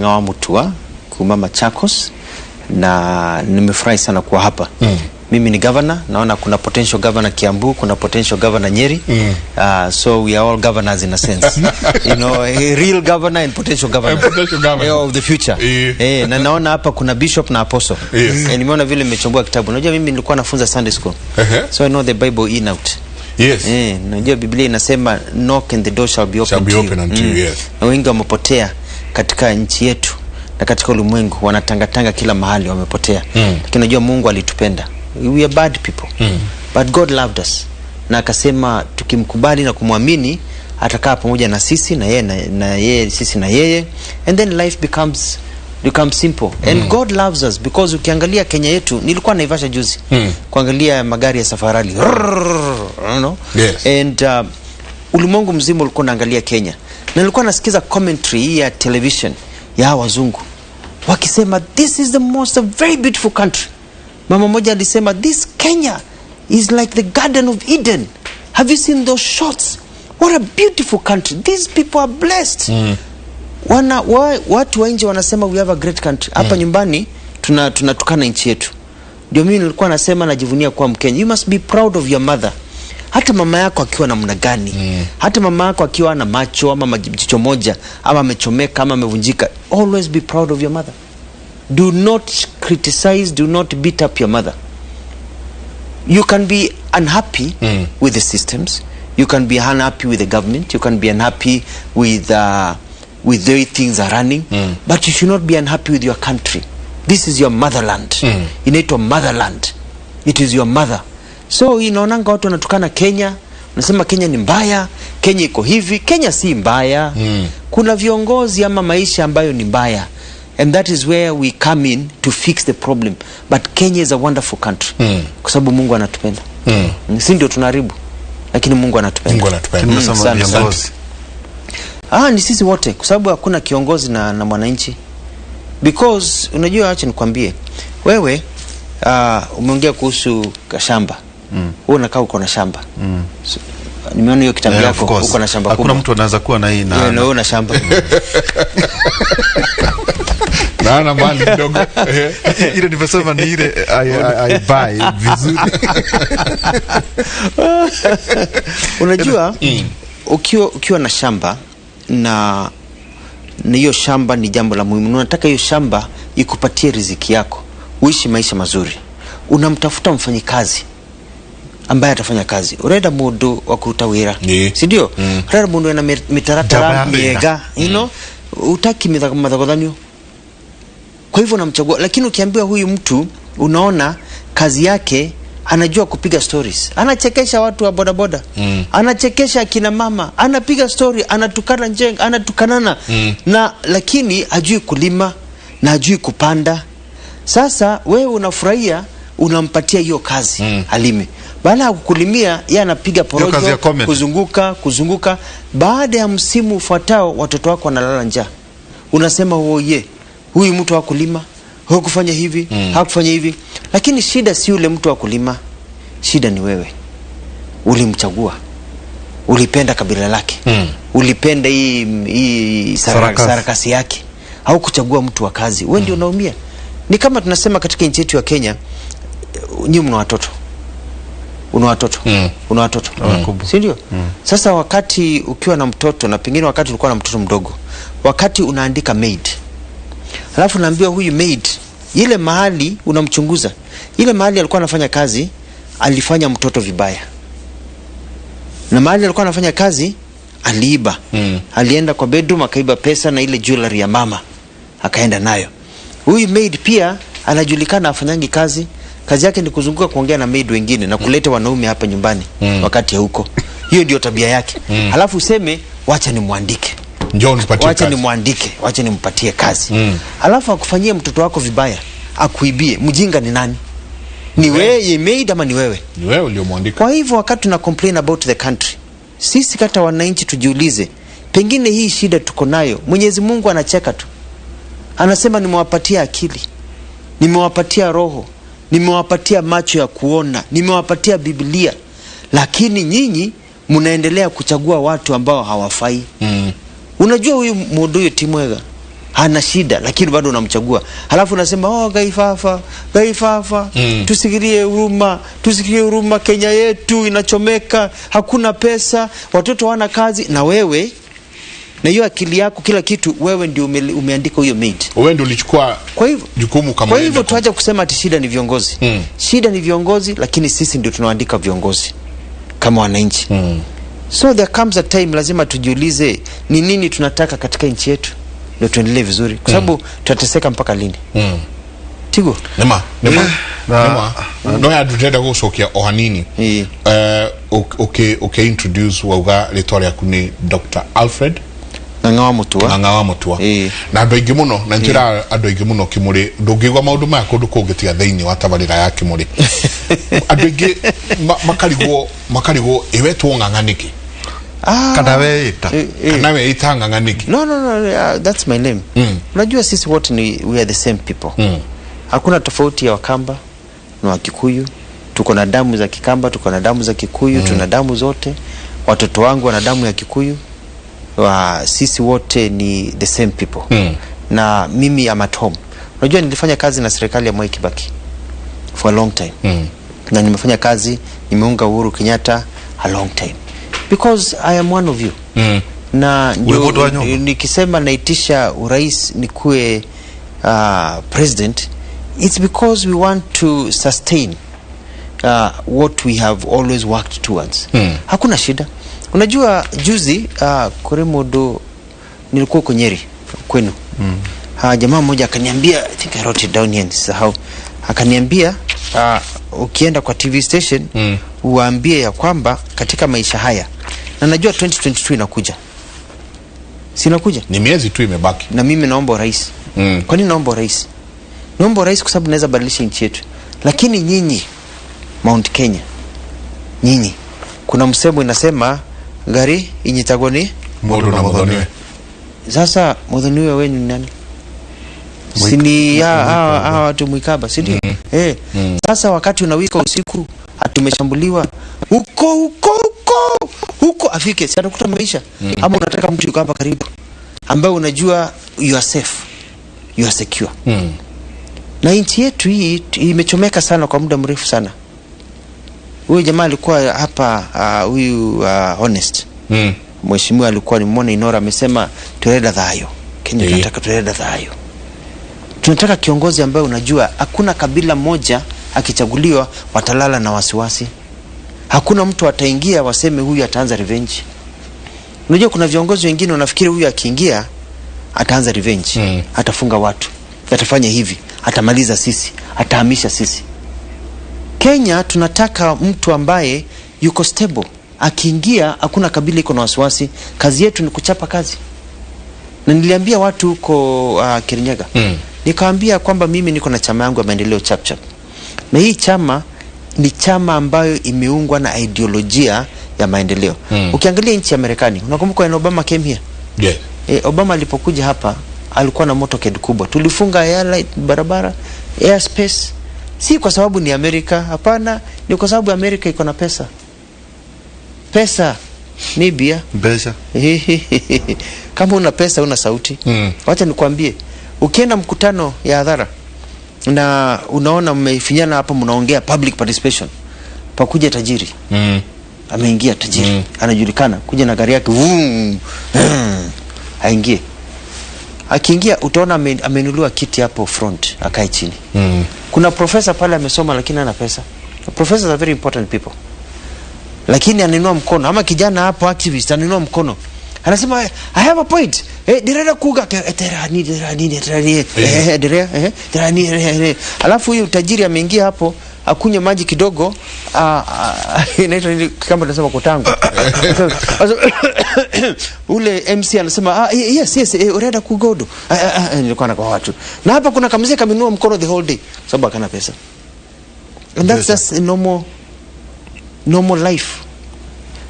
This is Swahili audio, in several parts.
ngawa Mũtua kuma Machakos, na nimefurahi sana kuwa hapa. Mimi ni governor, naona kuna potential governor Kiambu, kuna potential governor Nyeri. So we are all governors in a sense. You know, a real governor and potential governor, of the future. Na naona hapa kuna bishop na apostle. Nimeona vile nimechambua kitabu. Unajua mimi nilikuwa nafunza Sunday school. So I know the Bible in out. Yes. Unajua Biblia inasema knock and the door shall be open unto you. Yes. Na wengi wamepotea katika nchi yetu na katika ulimwengu, wanatangatanga kila mahali, wamepotea. Lakini unajua Mungu alitupenda. We are bad people. But God loved us. Na akasema tukimkubali na kumwamini atakaa pamoja na sisi na yeye sisi na yeye, and then life becomes simple. And God loves us because ukiangalia Kenya yetu, nilikuwa Naivasha juzi kuangalia magari ya safari, you know? Yes. And ulimwengu mzima ulikuwa unaangalia Kenya, na nilikuwa nasikiza commentary ya television ya wazungu wakisema this is the most very beautiful country. Mama moja alisema this Kenya is like the Garden of Eden. Have you seen those shots? What a beautiful country. These people are blessed. Watu wa nje wanasema we have a great country. Hapa nyumbani tunatukana nchi yetu. Ndio mimi nilikuwa nasema najivunia kuwa Mkenya. You must be proud of your mother. Hata mama yako akiwa namna gani, hata mama yako akiwa na macho ama jicho moja ama amechomeka ama amevunjika, always be proud of your mother. Do not criticize, do not beat up your mother. You can be unhappy with the systems. You can be unhappy with the government. You can be unhappy with the way things are running. But you should not be unhappy with your country. This is your motherland. Inaitwa motherland. It is your mother. So inaonanga watu wanatukana Kenya, unasema Kenya ni mbaya, Kenya iko hivi. Kenya si mbaya. Kuna viongozi ama maisha ambayo ni mbaya. And that is where we come in to fix the problem. But Kenya is a wonderful country. Kwa sababu Mungu anatupenda. Si ndio tunaharibu, lakini Mungu anatupenda. Viongozi. Ni sisi wote, kwa sababu hakuna kiongozi na mwananchi. Because unajua, acha nikwambie, wewe umeongea kuhusu shamba. Wewe unakaa uko na shamba. So, nimeona hiyo kitabu yako uko na shamba kubwa. Hakuna mtu anaweza kuwa na hii na wewe una shamba. Na mali kidogo. Ile nimesema ni ile I buy vizuri. Unajua ukiwa na shamba na hiyo shamba ni jambo la muhimu. Unataka hiyo shamba ikupatie riziki yako, uishi maisha mazuri. Unamtafuta mfanyikazi ambaye atafanya kazi. Ureda mundu wa kutawira. Si ndio? Ureda mundu ena mitaratara miega, you know? Utaki madhagodhanyo. Kwa hivyo unamchagua. Lakini ukiambiwa huyu mtu, unaona kazi yake, anajua kupiga stories, anachekesha watu wa bodaboda, anachekesha akina mama, anapiga story, anatukana njeng, anatukanana, na lakini hajui kulima na hajui kupanda. Sasa wewe unafurahia, unampatia hiyo kazi alime. Baada ya kukulimia, yeye anapiga porojo, kuzunguka. Baada ya msimu ufuatao, watoto wako wanalala njaa. Unasema oye, huyu mtu hakulima, hakufanya hivi, hakufanya hivi. Lakini shida si yule mtu wa kulima. Shida ni wewe. Ulimchagua. Ulipenda kabila lake. Ulipenda hii sarakasi yake. Haukuchagua mtu wa kazi. Wewe ndio unaumia. Ni kama tunasema katika nchi yetu ya Kenya, nyinyi mna watoto. Una watoto. Si ndio? Sasa wakati ukiwa na mtoto, na pengine wakati ulikuwa na mtoto mdogo, wakati unaandika maid, alafu unaambiwa huyu maid, ile mahali unamchunguza, ile mahali alikuwa anafanya kazi alifanya mtoto vibaya, na mahali alikuwa anafanya kazi aliiba. Alienda kwa bedroom akaiba pesa na ile jewelry ya mama akaenda nayo. Huyu maid pia anajulikana afanyangi kazi yake ni kuzunguka kuongea na maid wengine na kuleta wanaume hapa nyumbani wakati ya huko. Hiyo ndio tabia yake. Halafu useme wacha nimwandike. Wacha nimpatie kazi. Halafu akufanyie mtoto wako vibaya, akuibie. Mjinga ni nani? Ni wewe maid ama ni wewe? Ni wewe uliyomwandika. Kwa hivyo wakati tuna complain about the country, sisi kata wananchi tujiulize, pengine hii shida tuko nayo, Mwenyezi Mungu anacheka tu. Anasema nimewapatia akili, nimewapatia roho, nimewapatia macho ya kuona, nimewapatia Biblia, lakini nyinyi mnaendelea kuchagua watu ambao hawafai. Unajua huyu Mundu Timwega, hana shida, lakini bado unamchagua. Halafu unasema gaifafa, tusikirie huruma, Kenya yetu inachomeka, hakuna pesa, watoto hawana kazi, na wewe na hiyo akili yako kila kitu wewe ndio umeandika hiyo mate. Wewe ndio ulichukua jukumu kama. Kwa hivyo tuaje kusema ati shida ni viongozi. Shida ni viongozi, lakini sisi ndio tunaandika viongozi kama wananchi. So there comes a time lazima tujiulize ni nini tunataka katika nchi yetu ndio tuendelee vizuri, kwa sababu tutateseka mpaka lini? Tigo nema no ya tutenda gucokia ohanini. Okay introduce wauga retoria kuni Dr. Alfred Ng'awa Mũtua na andũ aingĩ mũno na njĩra andũ aingĩ mũno Kimũrĩ ndũngĩigua maũndũ maya kũndũ kũngĩ tiga thĩinĩ wa tabarĩra ya Kimũrĩ. Andũ aingĩ makarigwo ĩwetwo ng'ang'anĩki kana weita ng'ang'anĩki. No, that's my name. Unajua sisi wote we are the same people. Hakuna tofauti ya Wakamba na Wakikuyu. Tuko na damu za Kikamba, tuko na damu za Kikuyu, tuna damu zote. Watoto wangu wana damu ya Kikuyu. Sisi wote ni the same people. Na mimi am at home. Unajua nilifanya kazi na serikali ya Mwai Kibaki for a long time. Na nimefanya kazi, nimeunga Uhuru Kenyatta a long time. Because I am one of you. Na nikisema naitisha urais nikuwe president, it's because we want to sustain what we have always worked towards. Hakuna shida. Unajua juzi kore modo nilikuwa kwa Nyeri kwenu. Jamaa mmoja akaniambia, I think I wrote it down here, nisahau. Akaniambia ukienda kwa TV station uwaambie ya kwamba katika maisha haya, na najua 2022 inakuja. Sinakuja? Ni miezi tu imebaki. Na mimi naomba urais. Kwa nini naomba urais? Naomba urais kwa sababu naweza badilisha nchi yetu. Lakini nyinyi Mount Kenya, nyinyi kuna msemo inasema gari inyitagoni modo na modoniwe. Sasa modoniwe wewe ni nani? Sini watu Mwikaba, si ndio? Sasa wakati unawika usiku atumeshambuliwa huko afike, si atakuta maisha. Ama unataka mtu yuko hapa karibu ambaye unajua you are safe, you are secure. Na nchi yetu hii imechomeka sana kwa muda mrefu sana. Huyu jamaa alikuwa hapa huyu honest. Mheshimiwa alikuwa ni muone Inora amesema tureda thayo. Kenya tunataka tureda thayo. Tunataka kiongozi ambaye unajua hakuna kabila moja akichaguliwa watalala na wasiwasi. Hakuna mtu ataingia waseme huyu ataanza revenge. Unajua kuna viongozi wengine unafikiri huyu akiingia ataanza revenge, atafunga watu, atafanya hivi, atamaliza sisi, atahamisha sisi. Kenya tunataka mtu ambaye yuko stable. Akiingia hakuna kabila iko na wasiwasi. Kazi yetu ni kuchapa kazi. Na niliambia watu huko Kirinyaga. Nikawaambia kwamba mimi niko na chama yangu ya maendeleo chap. Na hii chama ni chama ambayo imeungwa na ideolojia ya maendeleo. Ukiangalia nchi ya Marekani, unakumbuka when Obama came here? Yeah. Obama alipokuja hapa alikuwa na motorcade kubwa. Tulifunga airline, barabara, airspace. Si kwa sababu ni Amerika, hapana, ni kwa sababu Amerika iko na pesa. Pesa ni bia. Pesa. Kama una pesa una sauti. Wacha nikwambie, ukienda mkutano ya hadhara na unaona mmefinyana hapa mnaongea public participation, pakuja tajiri. Ameingia tajiri. Anajulikana, kuja na gari yake. Aingie. Akiingia utaona amenunua kiti hapo front, akae chini. Kuna profesa pale amesoma lakini hana pesa. Professors are very important people. Lakini anainua mkono, ama kijana hapo activist anainua mkono. Anasema I have a point. Direra kuga terani. Alafu huyu tajiri ameingia hapo akunywe maji kidogo, inaitwa kama tunasema kutango. Ule MC anasema yes unaenda kugodo. Nilikuwa na kwa watu. Na hapa kuna kamzee kamenua mkono the whole day sababu akana pesa. And that's just a normal life.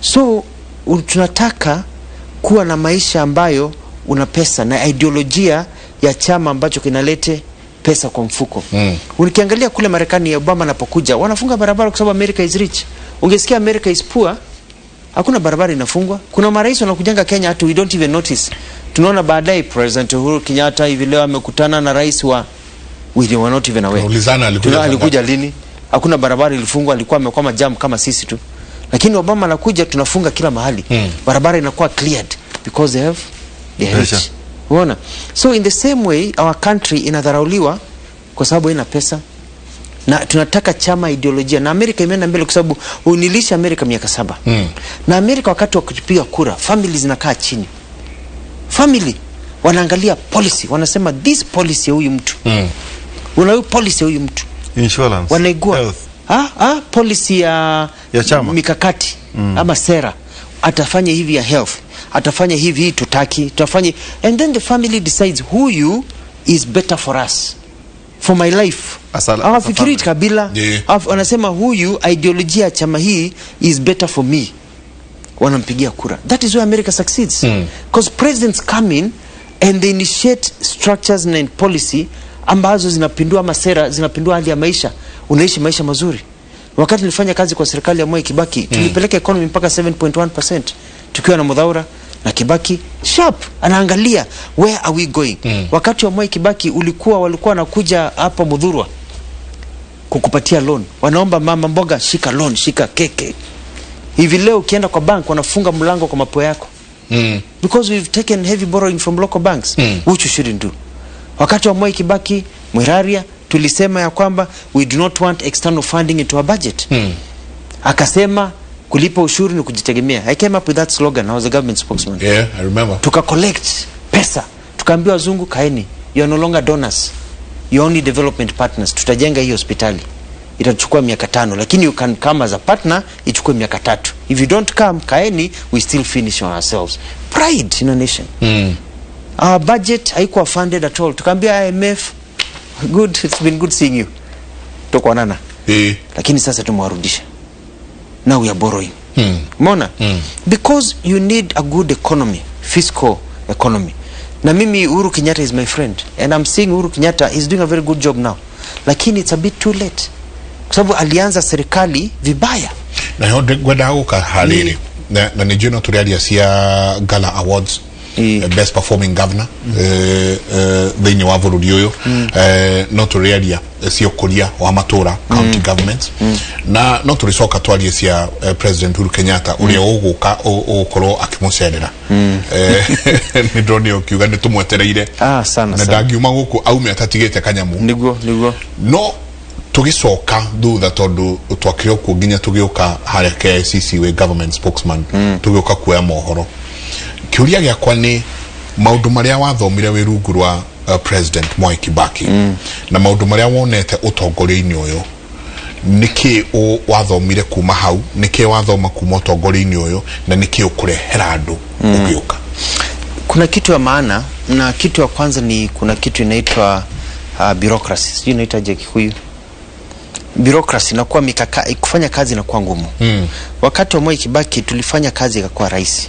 So tunataka kuwa na maisha ambayo una pesa na ideolojia ya chama ambacho kinalete pesa kwa mfuko. Ukiangalia kule Marekani ya Obama anapokuja, wanafunga barabara kwa sababu America is rich. Ungesikia America is poor, Hakuna barabara inafungwa. Kuna marais wanakujanga Kenya hata we don't even notice. Tunaona baadaye President Uhuru Kenyatta hivi leo amekutana na rais wa we were not even aware. Ulizana alikuja lini? Hakuna barabara ilifungwa, alikuwa amekwama jam kama sisi tu. Lakini Obama anakuja tunafunga kila mahali. Barabara inakuwa cleared because they have rich. Unaona? So in the same way our country inadharauliwa kwa sababu haina pesa. Na tunataka chama ideolojia, na Amerika imeenda mbele kwa sababu unilisha Amerika miaka 7. Na Amerika wakati wa kupiga kura families zinakaa chini, family wanaangalia policy, wanasema this policy ya huyu mtu unayo policy ya huyu mtu, insurance, wanaigua policy ya chama, mikakati ama sera, atafanya hivi ya health, atafanya hivi tutafanya, and then the family decides who is better for us, for my life. Awafikiri kabila, wanasema huyu ideolojia chama hii is better for me, wanampigia kura. That is where America succeeds. Because presidents come in and they initiate structures and policy ambazo zinapindua masera, zinapindua hali ya maisha, unaishi maisha mazuri. Wakati nilifanya kazi kwa serikali ya Mwai Kibaki, tulipeleka economy mpaka 7.1%, tukiwa na Mudhaura na Kibaki sharp anaangalia where are we going. Wakati wa Mwai Kibaki walikuwa wanakuja hapa Mudhurwa kukupatia loan, wanaomba mama mboga, shika loan, shika keke. Hivi leo ukienda kwa bank wanafunga mlango kwa mapo yako. Because we've taken heavy borrowing from local banks, which you shouldn't do. Wakati wa Mwai Kibaki, Mwiraria, tulisema ya kwamba we do not want external funding into our budget. Akasema kulipa ushuru ni kujitegemea. I came up with that slogan. I was a government spokesman. Yeah, I remember. Tuka collect pesa, tukaambia wazungu kaeni, you are no longer donors, you are only development partners. Tutajenga hii hospitali, itachukua miaka 5, lakini you can come as a partner, ichukue miaka 3. If you don't come, kaeni, we still finish on ourselves. Pride in a nation. Our budget haikuwa funded at all. Tukaambia IMF, good, it's been good seeing you, tukuonana. Lakini sasa tumewarudisha. Now we are borrowing. Mona? Because you need a good economy, fiscal economy. Na mimi Uhuru Kenyatta is my friend, and I'm seeing Uhuru Kenyatta is doing a very good job now. Lakini it's a bit too late. Kwa sababu alianza serikali vibaya. Na yote gwenda huka halili. Na nijuno tuliadia siya Gala Awards, Best Performing Governor, dhini wa vurudi yoyo, no tuliadia siya kulia wa matura county governments, na no tulisoka tuadia siya President Uhuru Kenyatta, ulia uguka ukoro akimuserera. Nidroni ukiuga nitumwetereire. Sana. Na dagiuma huku au miatatigete kanyamu. Nigo. No, tugisoka thutha tondu twakire kuginya tugioka hareke KICC we government spokesman, tugioka kuya mohoro. Kiuria giakwa ni maundu maria wathomire we rungu rwa President Mwai Kibaki, na maundu maria wonete utongori-ini uyu, niki wathomire kuma hau, niki wathoma kuma utongori-ini uyu, na niki ukurehera andu ugioka? Kuna kitu ya maana, na kitu ya kwanza ni kuna kitu inaitwa bureaucracy. Sijui inaitwa je Kikuyu. Bureaucracy inakuwa kufanya kazi inakuwa ngumu. Wakati wa Mwai Kibaki tulifanya kazi ikakuwa rahisi.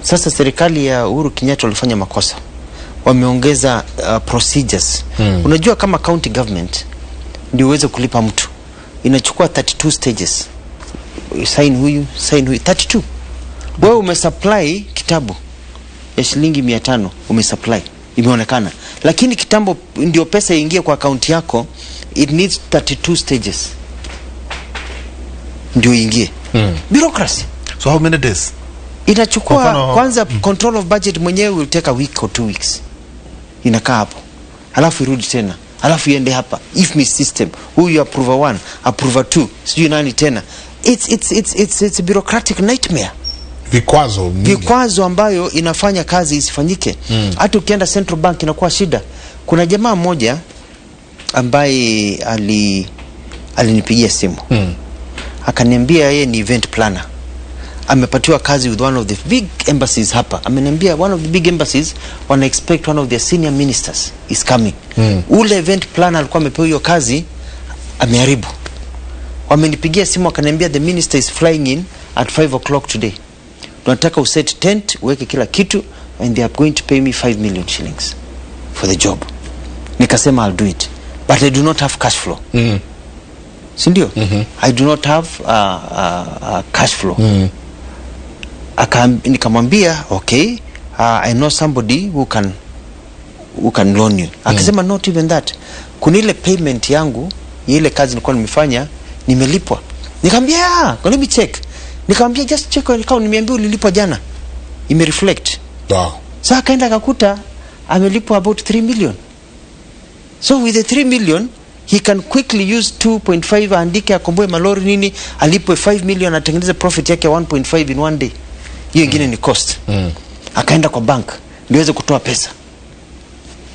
Sasa serikali ya Uhuru Kenyatta walifanya makosa, wameongeza procedures. Unajua kama county government ndio uweze kulipa mtu, inachukua 32 stages. Sign huyu 32. Wewe umesupply kitabu ya shilingi 500, umesupply, imeonekana, lakini kitambo ndio pesa iingie kwa account yako, it needs 32 stages ndio iingie. Bureaucracy. So how many days? Inachukua kwanza control of budget mwenyewe will take a week or 2 weeks. Inakaa hapo, alafu irudi tena, alafu iende hapa if me system, huyu approver 1, approver 2, sijui nani tena. It's a bureaucratic nightmare. Vikwazo ambayo inafanya kazi isifanyike. Hata ukienda Central Bank inakuwa shida. Kuna jamaa mmoja ambaye alinipigia simu, akaniambia yeye ni event planner, amepatiwa kazi with one of the big embassies hapa. Ameniambia one of the big embassies wana expect one of their senior ministers is coming. Ule event planner alikuwa amepewa hiyo kazi, ameharibu. Wamenipigia simu akaniambia the minister is flying in at 5 o'clock today. Tunataka uset tent, uweke kila kitu, and they are going to pay me 5 million shillings for the job. Nikasema I'll do it, but I do not have cash flow. Sindio? I do not have cash flow. Nikamwambia okay, I know somebody who can loan you. Akasema not even that, kuna ile payment yangu ile kazi nilikuwa nimefanya nimelipwa. Nikamwambia let me check. Nikamwambia just check your account, nimeambia ulilipwa jana, ime reflect. Sasa akaenda akakuta amelipwa about 3 million. So with the 3 million he can quickly use 2.5 andike akomboe malori nini, alipwe 5 million, atengeneze profit yake 1.5 in one day. Hiyo ingine ni cost. Akaenda kwa bank ndio aweze kutoa pesa.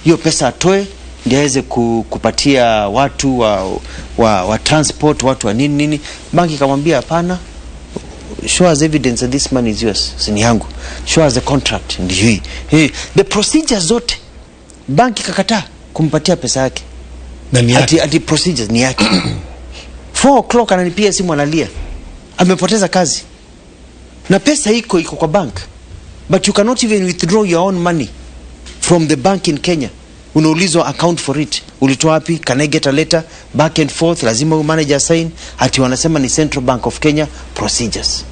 Hiyo pesa atoe ndio aweze kupatia watu wa transport, watu wa nini. Banki ikamwambia hapana, show us evidence that this money is yours, sini yangu. Show us the contract, ndio hii. The procedures zote banki kakataa kumpatia pesa yake. Ati procedures ni yake. 4 o'clock ananipia simu analia, amepoteza kazi na pesa iko kwa bank, but you cannot even withdraw your own money from the bank in Kenya. Unaulizwa account for it, ulitoa wapi, can I get a letter, back and forth, lazima u manager sign, ati wanasema ni Central Bank of Kenya procedures.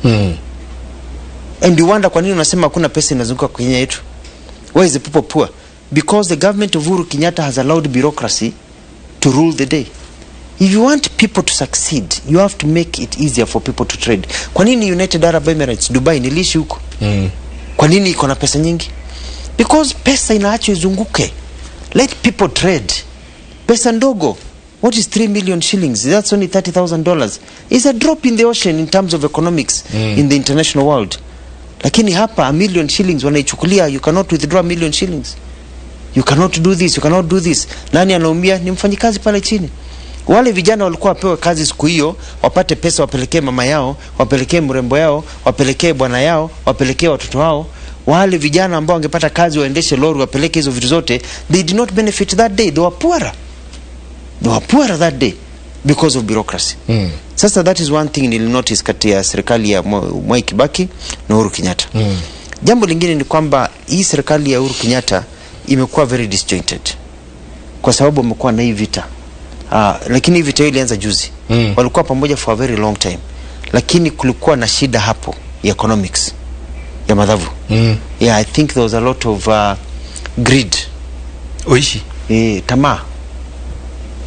And you wonder kwa nini unasema hakuna pesa inazunguka kwa Kenya yetu. Why is the people poor? Because the government of Uhuru Kenyatta has allowed bureaucracy to rule the day. If you want people to succeed, you have to make it easier for people to trade. Kwa nini United Arab Emirates, Dubai niliishi huko? Kwa nini iko na pesa nyingi? Because pesa inaachwa izunguke. Let people trade. Pesa ndogo. What is 3 million shillings? That's only $30,000. It's a drop in the ocean in terms of economics in the international world. Lakini hapa a million shillings wanaichukulia, you cannot withdraw a million shillings. You cannot do this, you cannot do this. Nani anaumia? Ni mfanyikazi pale chini. Wale vijana walikuwa wapewe kazi siku hiyo, wapate pesa, wapelekee mama yao, wapelekee mrembo yao, wapelekee bwana yao, wapelekee watoto wao. Wale vijana ambao wangepata kazi waendeshe lori, wapeleke hizo vitu zote, they did not benefit that day. They were poorer. They were poorer that day because of bureaucracy. Sasa that is one thing nili notice kati ya serikali ya Mwai Kibaki na Uhuru Kenyatta. Jambo lingine ni kwamba hii serikali ya Uhuru Kenyatta imekuwa very disjointed kwa sababu wamekuwa na hii vita. Lakini hii vita ilianza juzi. Walikuwa pamoja for a very long time, lakini kulikuwa na shida hapo ya economics ya madhavu. Yeah, I think there was a lot of greed. Oishi. Tamaa.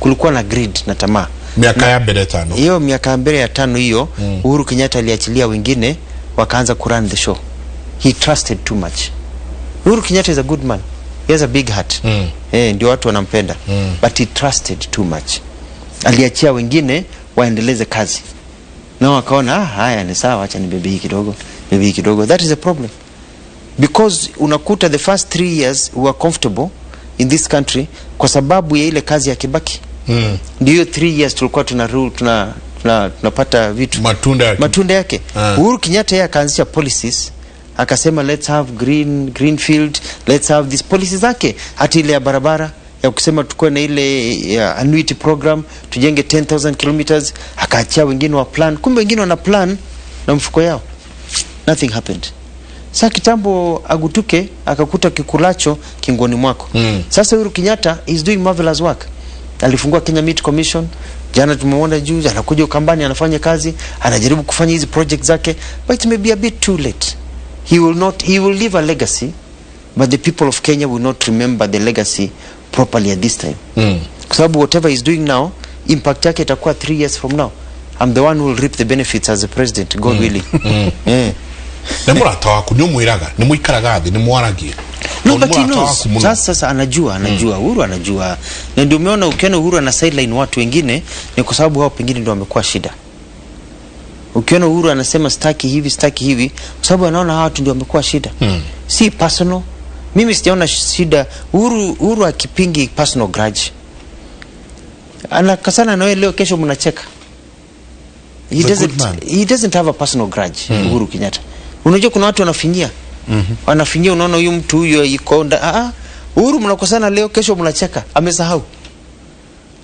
Kulikuwa na greed na tamaa. Miaka ya mbele 5. Hiyo miaka ya mbele ya 5 hiyo, Uhuru Kenyatta aliachilia wengine wakaanza kurun the show. He trusted too much. Uhuru Kenyatta is a good man. He has a big heart. Ndio watu wanampenda. But he trusted too much. Aliachia wengine waendeleze kazi. Na wakaona haya ni sawa, acha nibebe hii kidogo. That is a problem. Because unakuta the first 3 years we were comfortable in this country kwa sababu ya ile kazi ya Kibaki. Ndio 3 years tulikuwa tunapata vitu matunda yake. Uhuru Kenyatta yeye akaanzisha policies, akasema let's have green field, let's have these policies zake, hata ile ya barabara ya kusema tukue na ile annuity program, tujenge 10,000 kilometers, akaachia wengine wa plan. Kumbe wengine wana plan na mfuko yao. Nothing happened. Sasa kitambo agutuke akakuta kikulacho kingoni mwako. Sasa Uhuru Kenyatta is doing marvelous work. Alifungua Kenya Meat Commission, jana tumeona juu, anakuja Ukambani anafanya kazi, anajaribu kufanya hizi project zake, but it may be a bit too late. He will leave a legacy, but the people of Kenya will not remember the legacy properly at this time. Kwa sababu whatever he's doing now, impact yake itakuwa 3 years from now. I'm the one who will reap the benefits as a president, God willing. Nemura tawaku ni muiraga, ni muikaraga thi, ni mwaragie. No, but he knows. Sasa anajua, Uhuru anajua. Na ndio umeona ukiona Uhuru ana sideline watu wengine ni kwa sababu hao pengine ndio wamekuwa shida. Ukiona Uhuru anasema staki hivi, kwa sababu anaona hao watu ndio wamekuwa shida. Si personal. Mimi sijaona shida. Uhuru akipingi personal grudge. Anakasana na wewe leo, kesho mnacheka. He doesn't have a personal grudge. Uhuru Kenyatta. Unajua kuna watu wanafinyia. Wanafinyia, unaona huyu mtu huyo yuko Uhuru mnakosana leo, kesho mnacheka. Amesahau.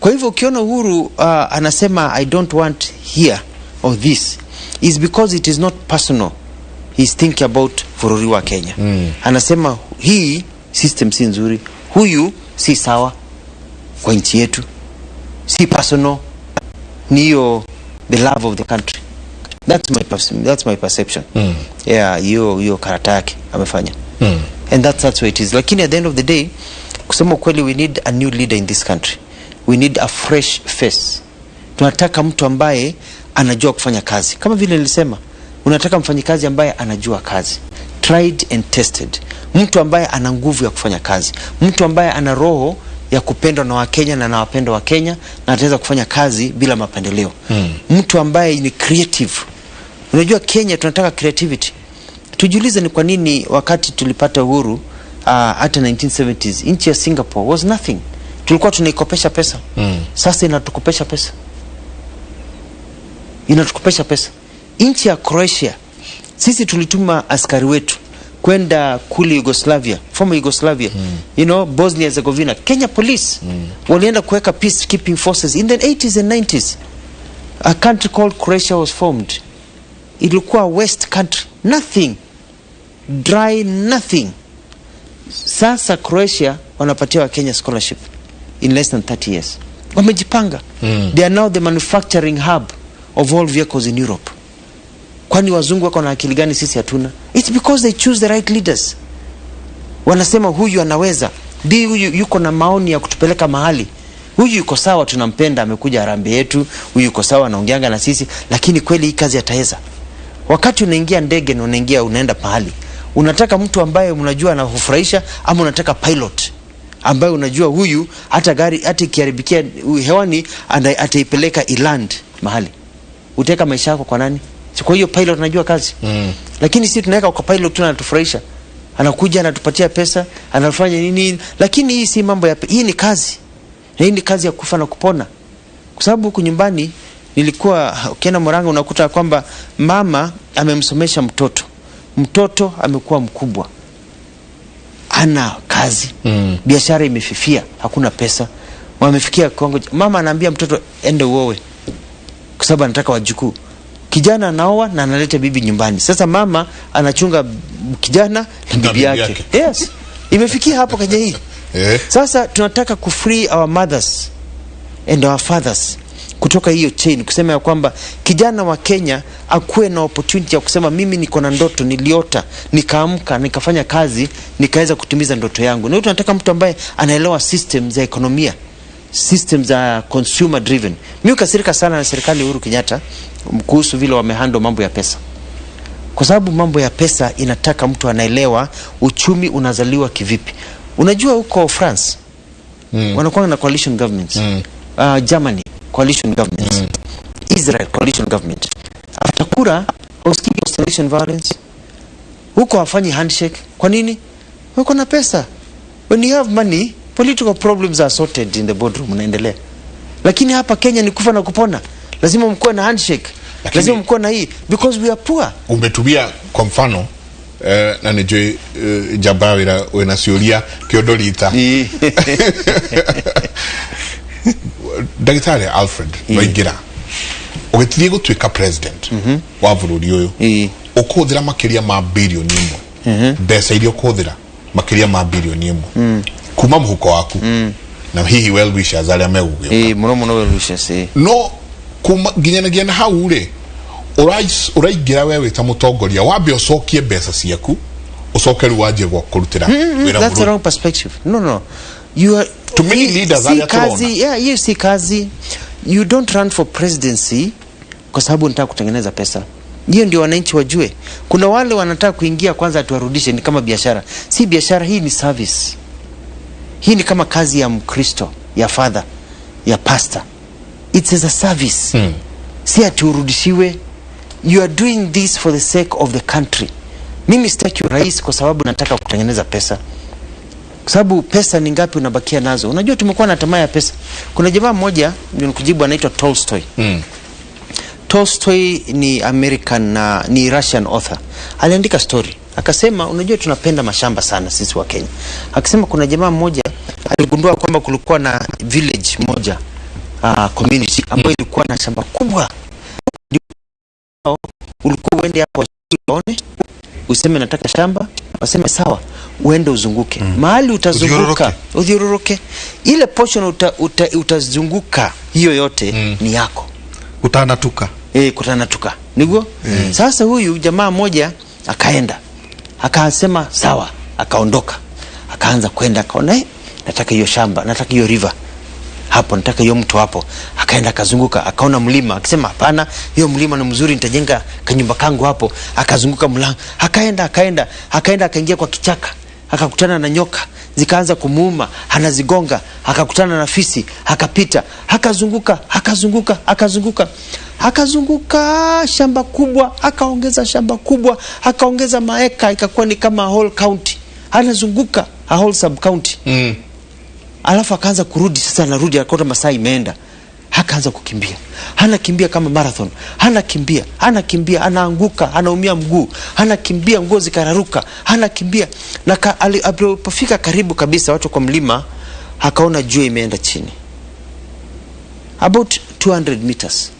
Kwa hivyo ukiona Uhuru anasema I don't want here or this, is because it is not personal. He's thinking about furori wa Kenya. Anasema hii system si nzuri, huyu si sawa kwa nchi yetu, si personal, niyo the love of the country. That's my perception. Yeah, hiyo karata yake amefanya. And that's what it is. Lakini at the end of the day, kusema kweli, we need a new leader in this country. We need a fresh face. Tunataka mtu ambaye anajua kufanya kazi. Kama vile nilisema, unataka mfanyikazi ambaye anajua kazi, tried and tested. Mtu ambaye ana nguvu ya kufanya kazi, mtu ambaye ana roho ya kupendwa na Wakenya na anawapenda Wakenya na ataweza kufanya kazi bila mapendeleo. Mtu ambaye ni creative. Unajua Kenya tunataka creativity. Tujiulize ni kwa nini wakati tulipata uhuru hata 1970s nchi ya Singapore was nothing. Tulikuwa tunaikopesha pesa. Sasa inatukopesha pesa. Nchi ya Croatia, sisi tulituma askari wetu kwenda kule Yugoslavia, former Yugoslavia, you know, Bosnia Herzegovina. Kenya police walienda kuweka peacekeeping forces in the 80s and 90s. A country called Croatia was formed. Ilikuwa west country, nothing, dry, nothing. Sasa Croatia wanapatia wa Kenya scholarship in less than 30 years. Wamejipanga. They are now the manufacturing hub of all vehicles in Europe. Kwani wazungu wako na akili gani sisi hatuna? It's because they choose the right leaders. Wanasema huyu anaweza, huyu yuko na maoni ya kutupeleka mahali, huyu yuko sawa, tunampenda, amekuja harambee yetu, huyu yuko sawa, anaongeanga na sisi, lakini kweli hii kazi ataweza. Wakati unaingia ndege na unaenda pahali, unataka mtu ambaye unajua anakufurahisha, ama unataka pilot ambaye unajua huyu hata gari hata ikiharibikia hewani ataipeleka iland mahali? Uteka maisha yako kwa nani? Kwa hiyo pilot anajua kazi. Lakini sisi tunaweka kwa pilot tu anatufurahisha, anakuja anatupatia pesa, anafanya nini, lakini hii si mambo ya hii ni kazi. Na hii ni kazi ya kufa na kupona. Kwa sababu huku nyumbani nilikuwa ukienda Murang'a unakuta kwamba mama amemsomesha mtoto amekuwa mkubwa, ana kazi, biashara imefifia, hakuna pesa, wamefikia Kongo. Mama anaambia mtoto ende uowe kwa sababu anataka wajukuu. Kijana anaoa na analeta bibi nyumbani. Sasa mama anachunga kijana na bibi yake. Yes. Imefikia hapo Kenya hii. Sasa tunataka kufree our mothers and our fathers kutoka hiyo chain, kusema ya kwamba kijana wa Kenya akuwe na opportunity ya kusema mimi niko na ndoto, niliota, nikaamka, nikafanya kazi, nikaweza kutimiza ndoto yangu. Na tunataka mtu ambaye anaelewa system za ekonomia, systems za consumer driven. Mimi ukasirika sana na serikali ya Uhuru Kenyatta kuhusu vile wamehandle mambo ya pesa. Kwa sababu mambo ya pesa inataka mtu anaelewa uchumi unazaliwa kivipi. Unajua huko France wanakuwa na coalition governments. Germany coalition governments. Israel coalition government. After kura constellation violence. Huko hafanyi handshake. Kwa nini? Huko na pesa. When you have money, political problems are sorted in the boardroom, unaendelea. Lakini hapa Kenya ni kufa na kupona. Lazima mkuwe na handshake. Lazima mkuwe na hii because we are poor. Umetumia kwa mfano na nijue jabawira wena siulia kiodolita. Dagitari Alfred Waigira ugetirie gutwika president wa bururi uyu ukuthira makiria ma bilioni imwe mbeca iria ukuthira makiria ma bilioni imwe kuma muhuko waku na hihi well wishers aria megugio muno well wishers no kuma ginyana hau ri uraigira wewe ta mutongoria wambe ucokie mbeca ciaku ucoke ru waje gwa kurutira wira. That's the wrong perspective. No you are too many leaders are kazi. Yeah, you see kazi. You don't run for presidency kwa sababu unataka kutengeneza pesa. Hiyo ndio wananchi wajue. Kuna wale wanataka kuingia kwanza tuwarudishe, ni kama biashara. Si biashara, hii ni service. Hii ni kama kazi ya Mkristo, ya father, ya pastor. It's as a service. Si aturudishiwe. You are doing this for the sake of the country. Mimi sitaki rais kwa sababu nataka kutengeneza pesa. Kwa sababu pesa ni ngapi unabakia nazo? Unajua tumekuwa na tamaa ya pesa. Kuna jamaa mmoja ndio kujibu anaitwa Tolstoy. Tolstoy ni American na ni Russian author. Aliandika story. Akasema unajua tunapenda mashamba sana sisi wa Kenya. Akasema kuna jamaa mmoja aligundua kwamba kulikuwa na village moja community ambayo ilikuwa na shamba kubwa. Ulikuwa uende hapo uone, useme nataka shamba, waseme sawa, uende uzunguke. Mahali utazunguka, udhiururuke. Ile portion utazunguka hiyo yote ni yako. Kutanatuka. Kutanatuka. niguo. Sasa huyu jamaa mmoja akaenda akasema sawa, akaondoka akaanza kwenda, akaona nataka hiyo shamba, nataka hiyo river hapo, nataka hiyo mto hapo. Akaenda akazunguka, akaona mlima, akisema hapana, hiyo mlima ni mzuri, nitajenga kanyumba kangu hapo. Akazunguka mlima, akaenda akaingia kwa kichaka, akakutana na nyoka, zikaanza kumuuma, anazigonga. Akakutana na fisi, akapita, akazunguka shamba kubwa, akaongeza shamba kubwa, akaongeza maeka, ikakuwa ni kama whole county. Anazunguka a whole sub county. Alafu akaanza kurudi, sasa anarudi, akaona masaa imeenda. Akaanza kukimbia. Anakimbia kama marathon. Anakimbia, anaanguka, anaumia mguu. Anakimbia, nguo zikararuka. Anakimbia. Na alipofika karibu kabisa watu kwa mlima, akaona jua imeenda chini. About 200 meters.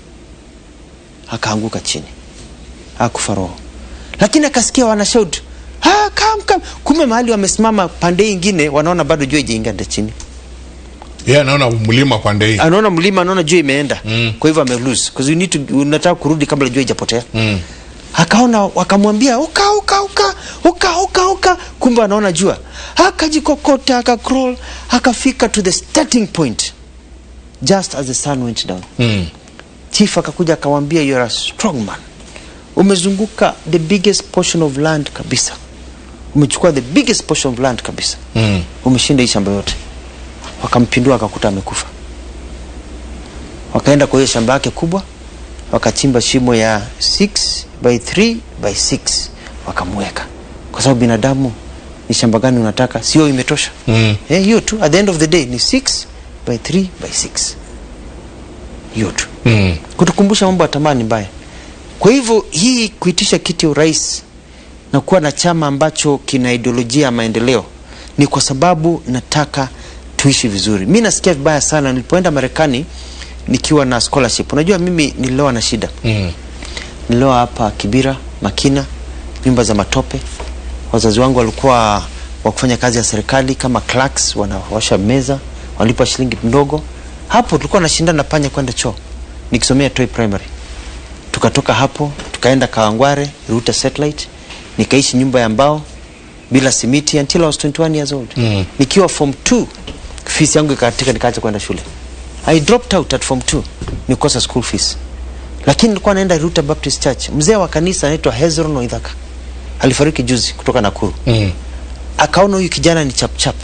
Akaanguka chini. Hakufa roho. Lakini akasikia wanashout, come. Kumbe mahali wamesimama pande nyingine, wanaona bado jua haijaingia chini. Anaona mlima pande hii. Anaona mlima, anaona jua imeenda. Kwa hivyo amelose. Because you need to, unataka kurudi kabla jua haijapotea. Akaona, wakamwambia uka. Kumbe anaona jua. Akajikokota, akacrawl, akafika to the starting point just as the sun went down. Chief akakuja akamwambia, you are a strong man. Umezunguka the biggest portion of land kabisa. Umechukua the biggest portion of land kabisa. Umeshinda hii shamba yote. Wakampindua, akakuta amekufa. Wakaenda kwa hiyo shamba yake kubwa, wakachimba shimo ya 6 by 3 by 6, wakamweka. Kwa sababu binadamu, ni shamba gani unataka? Sio imetosha. Hiyo tu, at the end of the day ni 6 by 3 by 6. Hiyo tu. Kutukumbusha mambo ya tamaa ni mbaya. Kwa hivyo hii kuitisha kiti ya urais na kuwa na chama ambacho kina ideolojia ya maendeleo ni kwa sababu nataka tuishi vizuri. Mimi nasikia vibaya sana nilipoenda Marekani nikiwa na scholarship. Unajua mimi nililewa na shida. Nililewa hapa Kibira, Makina, nyumba za matope. Wazazi wangu walikuwa wakufanya kazi ya serikali kama clerks, wanawasha meza, wanalipa shilingi ndogo. Hapo tulikuwa nashindana panya kwenda choo. Nikisomea Toi Primary. Tukatoka hapo, tukaenda Kawangware, Ruta Satellite. Nikaishi nyumba ya mbao bila simiti until I was 21 years old. Nikiwa form 2, fees yangu ikatika, nikaacha kwenda shule. I dropped out at form 2, nikosa school fees. Lakini nilikuwa naenda Ruta Baptist Church. Mzee wa kanisa anaitwa Hezron Oidhaka, alifariki juzi kutoka Nakuru. Akaona huyu kijana ni chap.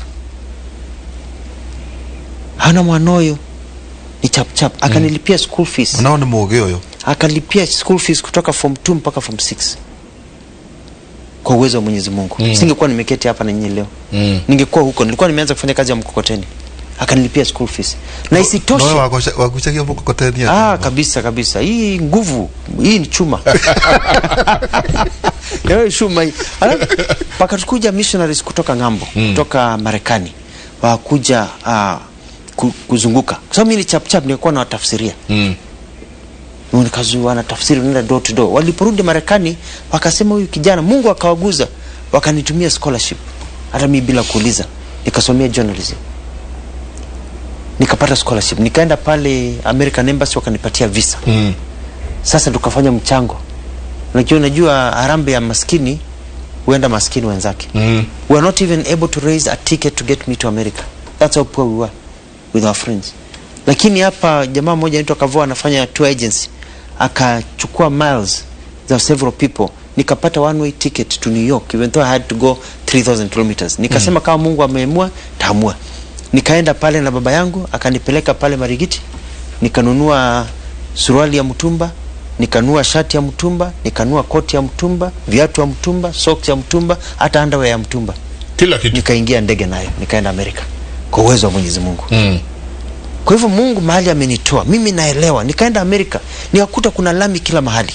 Hana mwanoyo, ni chap. Akanilipia school fees. Unaona muogeo yo. Akalipia school fees kutoka form 2 mpaka form 6. Kwa uwezo wa Mwenyezi Mungu. Singekuwa nimeketi hapa na nyinyi leo. Ningekuwa huko, nilikuwa nimeanza kufanya kazi ya mkokoteni. Akanilipia school fees. Na isitoshe, no, wakuchagia mkokoteni. Kabisa. Hii nguvu, hii ni chuma. Leo chuma hii. Paka tukuja missionaries kutoka ngambo, kutoka Marekani. Wakuja kuzunguka. Kwa sababu mimi ni chap nilikuwa na watafsiria. Nikazua na tafsiri, nenda door to door. Waliporudi Marekani wakasema huyu kijana Mungu akawaguza, wakanitumia scholarship hata mimi bila kuuliza. Nikasomea journalism, nikapata scholarship, nikaenda pale American Embassy, wakanipatia visa. Sasa tukafanya mchango. Unajua harambe ya maskini huenda maskini wenzake. We are not even able to raise a ticket to get me to America. That's how poor we were with our friends. Lakini hapa jamaa mmoja anaitwa Kavoa anafanya tour agency, akachukua miles za several people, nikapata one way ticket to New York even though I had to go 3000 kilometers. Nikasema kama Mungu ameamua, taamua. Nikaenda pale na baba yangu, akanipeleka pale Marigiti, nikanunua suruali ya mtumba, nikanunua shati ya mtumba, nikanunua koti ya mtumba, viatu ya mtumba, socks ya mtumba, hata underwear ya mtumba. Kila kitu. Nikaingia ndege nayo, nikaenda Amerika kwa uwezo wa Mwenyezi Mungu. Kwa hivyo Mungu mahali amenitoa, mimi naelewa. Nikaenda Amerika, nikakuta kuna lami kila mahali.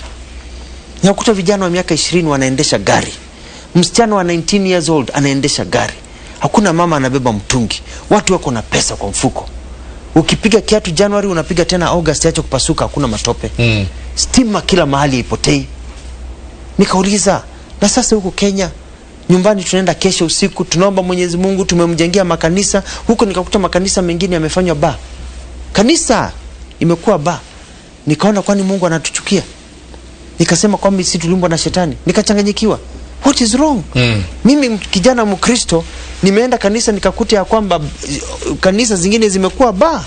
Nikakuta vijana wa miaka 20 wanaendesha gari. Msichana wa 19 years old anaendesha gari. Hakuna mama anabeba mtungi. Watu wako na pesa kwa mfuko. Ukipiga kiatu January unapiga tena August, acha kupasuka, hakuna matope. Stima kila mahali ipotei. Nikauliza, na sasa huko Kenya nyumbani tunaenda kesho usiku, tunaomba Mwenyezi Mungu, tumemjengea makanisa huko. Nikakuta makanisa mengine yamefanywa bar. Kanisa imekuwa bar. Nikaona kwani Mungu anatuchukia? nikasema kwamba sisi tuliumbwa na shetani, nikachanganyikiwa. What is wrong? Mimi kijana Mkristo nimeenda kanisa nikakuta ya kwamba kanisa zingine zimekuwa ba,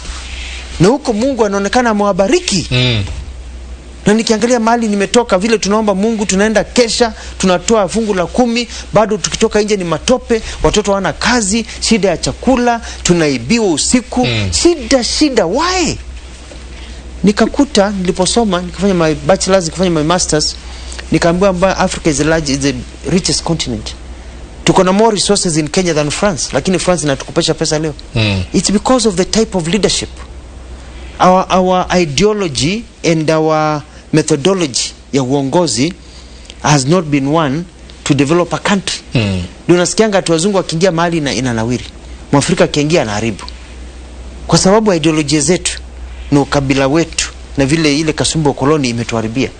na huko Mungu anaonekana amewabariki. Na nikiangalia mahali nimetoka, vile tunaomba Mungu, tunaenda kesha, tunatoa fungu la 10, bado tukitoka nje ni matope, watoto hawana kazi, shida ya chakula, tunaibiwa usiku, shida, why? Nikakuta niliposoma, nikafanya my bachelor's, nikafanya my masters, nikaambiwa kwamba Africa is the richest continent. Tuko na more resources in Kenya than France, lakini France inatukopesha pesa leo. It's because of the type of leadership. Our ideology and our methodology ya uongozi has not been one to develop a country. Ndio nasikianga watu wazungu wakiingia mahali na inanawiri, Mwafrika akiingia anaharibu, kwa sababu ideology zetu na ukabila wetu na vile ile kasumba koloni imetuharibia.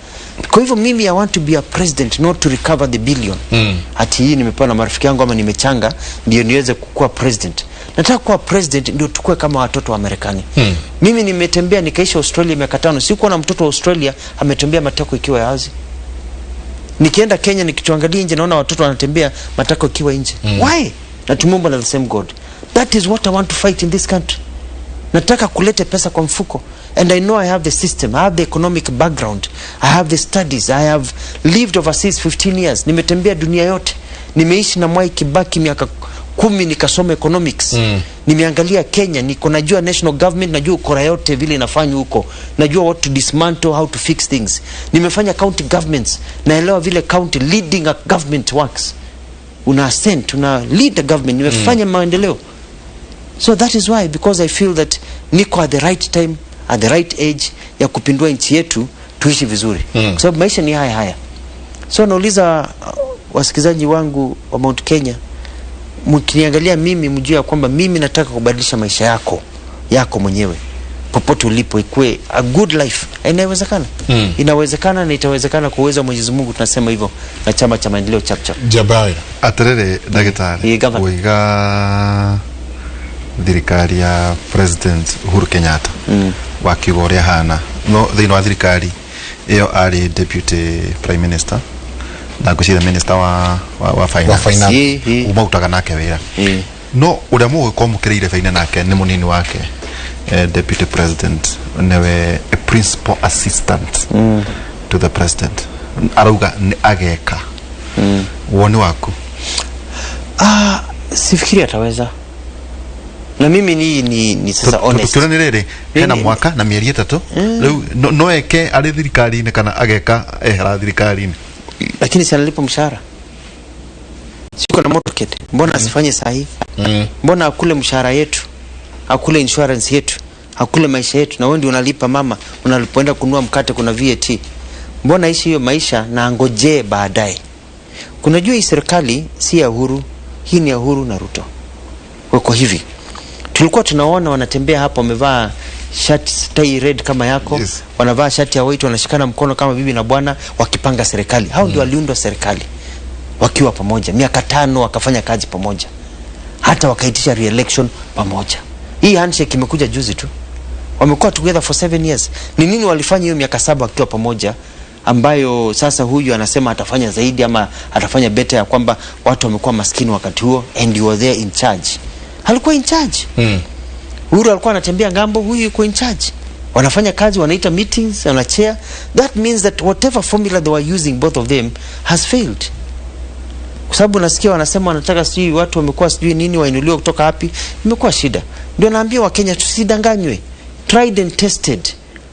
Kwa hivyo mimi I want to be a president, not to recover the billion. Ati hii nimepewa na marafiki yangu ama nimechanga ndio niweze kuwa president. Nataka kuwa president ndio tukue kama watoto wa Marekani. Mimi nimetembea nikaishi Australia miaka 5, sikuwa na mtoto wa Australia ametembea matako ikiwa ya wazi. Nikienda Kenya nikituangalia nje naona watoto wanatembea matako ikiwa nje. Why? Na tumomba na the same God. That is what I want to fight in this country. Nataka kulete pesa kwa mfuko. And I know I have the system, I have the economic background, I have the studies, I have lived overseas 15 years. Nimetembea dunia yote. Nimeishi na Mwai Kibaki miaka 10 nikasoma economics. Nimeangalia Kenya, niko najua national government, najua ukora yote vile inafanywa huko. Najua what to dismantle, how to fix things. Nimefanya county governments, naelewa vile county leading a government works. Una ascent, una lead a government, nimefanya maendeleo. So that is why, because I feel that niko at the right time, at the right age ya kupindua nchi yetu tuishi vizuri. Kwa sababu maisha ni haya. So nauliza wasikizaji wangu wa Mount Kenya, mkiniangalia mimi mjue ya kwamba mimi nataka kubadilisha maisha yako mwenyewe popote ulipo, ikue a good life. Inawezekana. Inawezekana na itawezekana kwa uwezo wa Mwenyezi Mungu. Tunasema hivyo na chama cha maendeleo chap. Jabaya aterere dagitari kuiga thirikari ya President Uhuru Kenyatta wakigoria hana no thino wa thirikari iyo ari deputy prime minister na gucira minister wa finance umautaga nake wira no uria mugo mukireire faina nake ni munini wake deputy president newe a principal assistant to the president arauga ni ageka woni waku sifikiri ataweza. Na mimi ni sasa honest. Tukiona nirere hena mwaka na mieri 3 leo no eke ari thirikari ni kana ageka ehera thirikari ni, lakini si analipa mshahara. Siko na motorcade, mbona asifanye sahi? Mbona akule mshahara yetu, akule insurance yetu, akule maisha yetu? Na wewe ndio unalipa mama, unalipoenda kununua mkate kuna VAT. Mbona ishi hiyo maisha na angojee baadaye? Kunajua hii serikali si ya Uhuru, hii ni ya Uhuru na Ruto. Wako hivi, tulikuwa tunaona wanatembea hapo wamevaa shati tie red kama yako, wanavaa shati ya white, wanashikana mkono kama bibi na bwana wakipanga serikali. Hao ndio waliundwa serikali wakiwa pamoja miaka 5, wakafanya kazi pamoja, hata wakaitisha re-election pamoja. Hii handshake imekuja juzi tu, wamekuwa together for 7 years. Ni nini walifanya hiyo miaka 7 wakiwa pamoja, ambayo sasa huyu anasema atafanya zaidi ama atafanya better, ya kwamba watu wamekuwa maskini wakati huo and you were there in charge? Alikuwa in charge. Uhuru alikuwa anatembea ngambo, huyu yuko in charge. Wanafanya kazi, wanaita meetings, wanachair. That means that whatever formula they were using, both of them has failed. Kwa sababu nasikia wanasema wanataka sijui watu wamekuwa sijui nini wainuliwa kutoka hapi. Imekuwa shida. Ndio naambia Wakenya tusidanganywe. Tried and tested.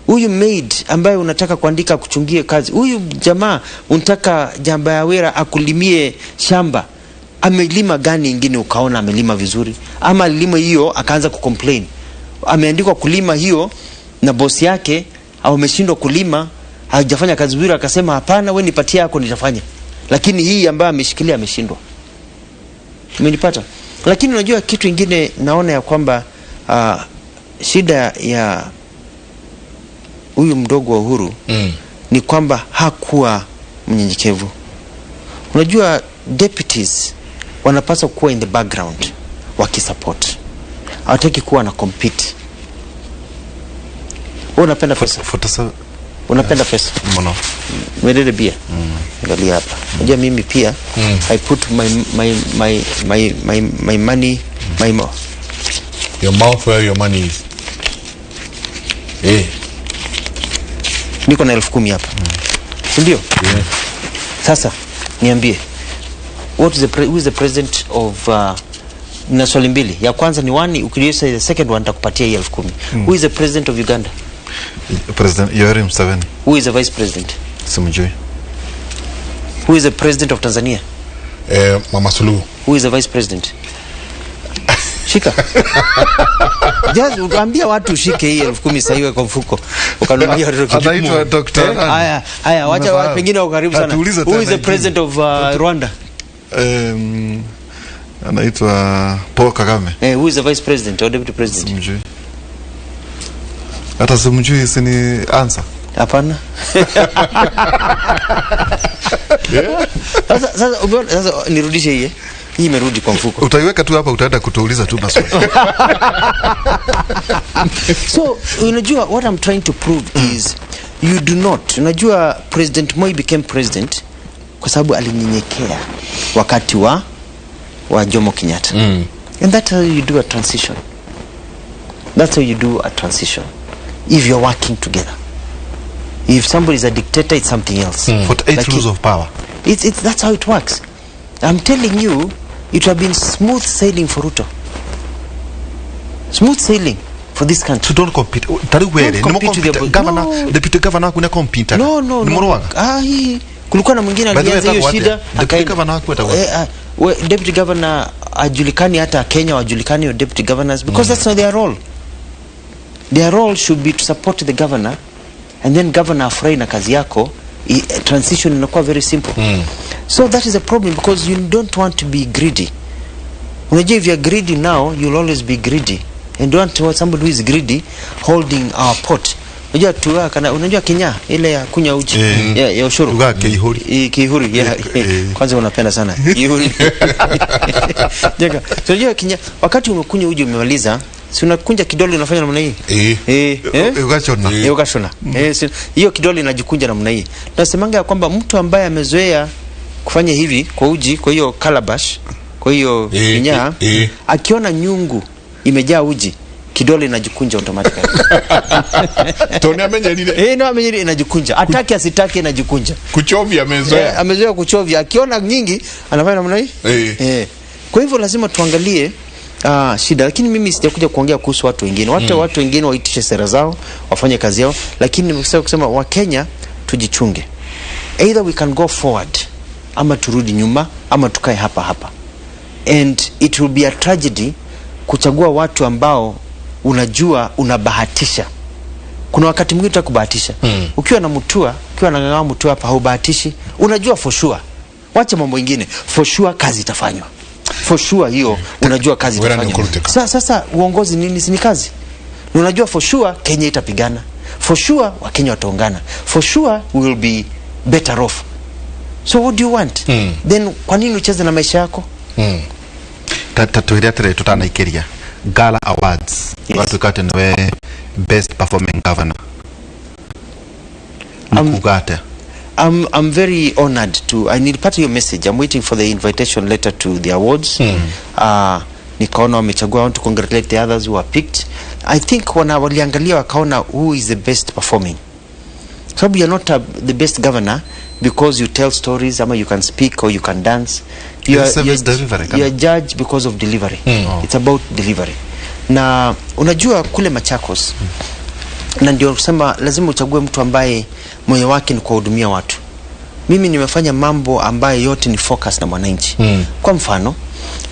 Huyu maid ambaye unataka kuandika kuchungie kazi, huyu jamaa unataka jamba ya wera akulimie shamba, amelima gani ingine ukaona amelima vizuri? Ama alilima hiyo akaanza kucomplain, ameandikwa kulima hiyo na boss yake au ameshindwa kulima, hajafanya kazi vizuri, akasema hapana, wewe nipatie yako nitafanya. Lakini hii ambayo ameshikilia ameshindwa. Umenipata? Lakini unajua kitu kingine naona ya kwamba shida ya huyu mdogo wa Uhuru ni kwamba hakuwa mnyenyekevu. Unajua deputies wanapaswa kuwa in the background wakisupport. Hawataki kuwa na compete. Wewe unapenda pesa. Unapenda pesa? Mno. Mwelele bia. Angalia hapa. Unajua mimi pia I put my money my mouth. Your mouth where your money is. Niko na 10,000 hapa. Ndio? Sasa niambie, who is the president of na swali mbili. Ya kwanza ni one, ukiliusa the second one nitakupatia 10,000. Who is the president of Uganda? President Yoweri Museveni. Who is the vice president? Simjui. Who is the president of Tanzania? Mama Suluhu. Who is the vice president? Shika. Just ukaambia watu shike hii 10,000 sasa iwe kwa mfuko. Ukanunulia watoto kitu. Anaitwa Dr. Haya, wacha pengine ukaribu sana. Who is the president of Rwanda? Anaitwa Paul Kagame. Who is the vice president or deputy president? Simjui. Hata simjui, sini answer. Hapana. Sasa nirudishe hii. Hii imerudi kwa mfuko. Utaiweka tu hapa, utaenda kutuuliza tu maswali. So, unajua what I'm trying to prove is you do not. Unajua President Moi became president kwa sababu alinyenyekea wakati wa Jomo Kenyatta. And that's how you do a transition. That's how you do a transition. If you're working together. If somebody is a dictator, it's something else. For 8 rules of power. That's how it works. I'm telling you, it would have been smooth sailing for Ruto. Smooth sailing for this country. So don't compete. Don't compete with the governor. No. Deputy governor kuna compete. No. Kulikuwa na mwingine alianza hiyo shida. Deputy governor hakuwa deputy governor ajulikani hata Kenya wajulikani wa deputy governors because that's not their role. Their role should be to support the governor and then governor afraid na kazi yako. Transition inakuwa very simple. So that is a problem because you don't want to be greedy. Unajua if you are greedy now, you'll always be greedy. And don't want somebody who is greedy holding our pot. Unajua Kenya ile ya kunya uji ya ushuru. Uga kihuri. Kwanza unapenda sana. Kihuri. Jeka. So unajua Kenya wakati umekunya uji umemaliza, si unakunja kidole unafanya namna hii? Ukashona. Hiyo kidole inajikunja namna hii. Tunasemanga ya kwamba mtu ambaye amezoea kufanya hivi kwa uji, kwa hiyo calabash, kwa hiyo Kenya, akiona nyungu imejaa uji, kidole inajikunja automatically. Tony amenyelile. Amenyelile inajikunja. Ataki asitaki inajikunja. Kuchovya amezoea. Amezoea kuchovya. Akiona nyingi anafanya namna hii. Kwa hivyo lazima tuangalie shida, lakini mimi sijakuja kuongea kuhusu watu wengine. Watu wengine waitishe sera zao, wafanye kazi yao, lakini nimesema kusema wa Kenya tujichunge. Either we can go forward ama turudi nyuma ama tukae hapa. And it will be a tragedy kuchagua watu ambao unajua unabahatisha. Kuna wakati mwingine utakubahatisha. Ukiwa na Mũtua, ukiwa na ng'ang'a Mũtua hapa haubahatishi. Unajua for sure. Wacha mambo mengine. For sure kazi itafanywa. For sure hiyo unajua kazi itafanywa. Sasa uongozi nini? Si ni kazi. Unajua for sure Kenya itapigana. For sure Wakenya wataungana. For sure we will be better off. So what do you want? Then kwa nini ucheze na maisha yako? Tatuiria tere tutanaikiria Gala Awards. Watu kate nawe best performing governor. I'm very honored to. I need part of your message. I'm waiting for the invitation letter to the awards. Nikaona wamechagua. I want to congratulate the others who are picked. I think waliangalia wakaona who is the best performing. So you are not the best governor because you tell stories, ama you can speak or you can dance. You are judged because of delivery. It's about delivery. Na unajua kule Machakos, na ndio kusema lazima uchague mtu ambaye moyo wake ni kuhudumia watu. Mimi nimefanya mambo ambayo yote ni focus na mwananchi. Kwa mfano,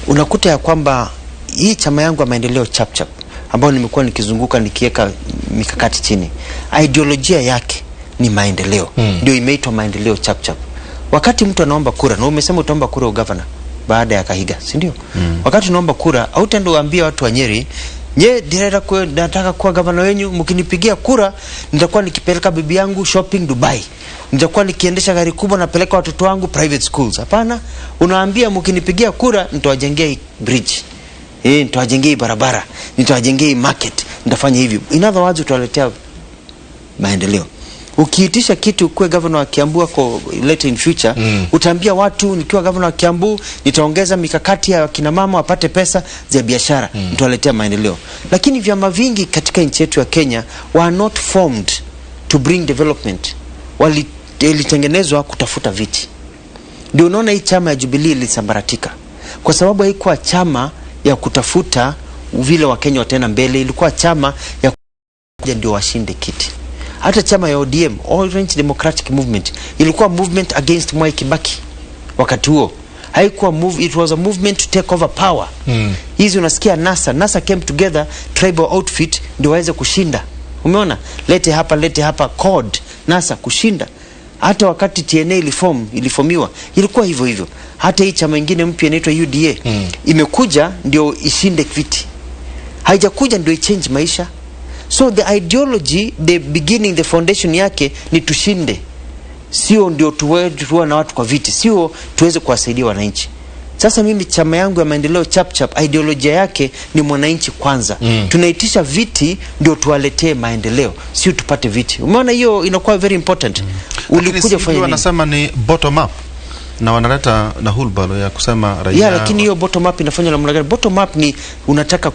unakuta ya kwamba hii chama yangu ya maendeleo chap ambayo nimekuwa nikizunguka nikiweka mikakati chini, ideolojia yake ni maendeleo. Ndio imeitwa maendeleo chap. Wakati mtu anaomba kura, na umesema utaomba kura ugavana baada ya Kahiga, si ndio? Wakati unaomba kura, hautaenda uambie watu wa Nyeri, nataka kuwa gavana wenyu, mkinipigia kura nitakuwa nikipeleka bibi yangu shopping Dubai. Nitakuwa nikiendesha gari kubwa napeleka watoto wangu private schools. Hapana, unaambia mkinipigia kura nitawajengea bridge. Nitawajengea barabara, nitawajengea market, nitafanya hivi. In other words, utawaletea maendeleo. Ukiitisha kitu kwa governor wa Kiambu ako later in future, utaambia watu nikiwa governor wa Kiambu nitaongeza mikakati ya kina mama wapate pesa za biashara, nitawaletea maendeleo. Lakini vyama vingi katika nchi yetu ya Kenya were not formed to bring development. Walitengenezwa kutafuta viti. Ndio unaona hii chama ya Jubilee ilisambaratika. Kwa sababu haikuwa chama ya kutafuta vile wa Kenya wataenda mbele, ilikuwa chama ya ndio washinde kiti. Hata chama ya ODM, Orange Democratic Movement, ilikuwa movement against Mwai Kibaki wakati huo. Haikuwa it was a movement to take over power. Hizi unasikia NASA came together, tribal outfit, ndio waweze kushinda. Umeona? Lete hapa code NASA kushinda. Hata wakati TNA iliformiwa, ilikuwa hivyo. Hata hii chama nyingine mpya inaitwa UDA, imekuja ndio ishinde viti. Haijakuja ndio change maisha. So the ideology, the beginning, the foundation yake ni tushinde. Sio ndio tuwe na watu kwa viti, sio tuweze kuwasaidia wananchi. Sasa mimi chama yangu ya maendeleo chap ideolojia yake ni mwananchi kwanza. Tunaitisha viti ndio tuwaletee maendeleo, sio tupate viti. Umeona hiyo inakuwa very important. Ulikuja kufanya nini? Wanasema ni bottom up na wanaleta na hulbalo ya kusema raia. Lakini hiyo bottom up inafanywa namna gani? Bottom up ni unataka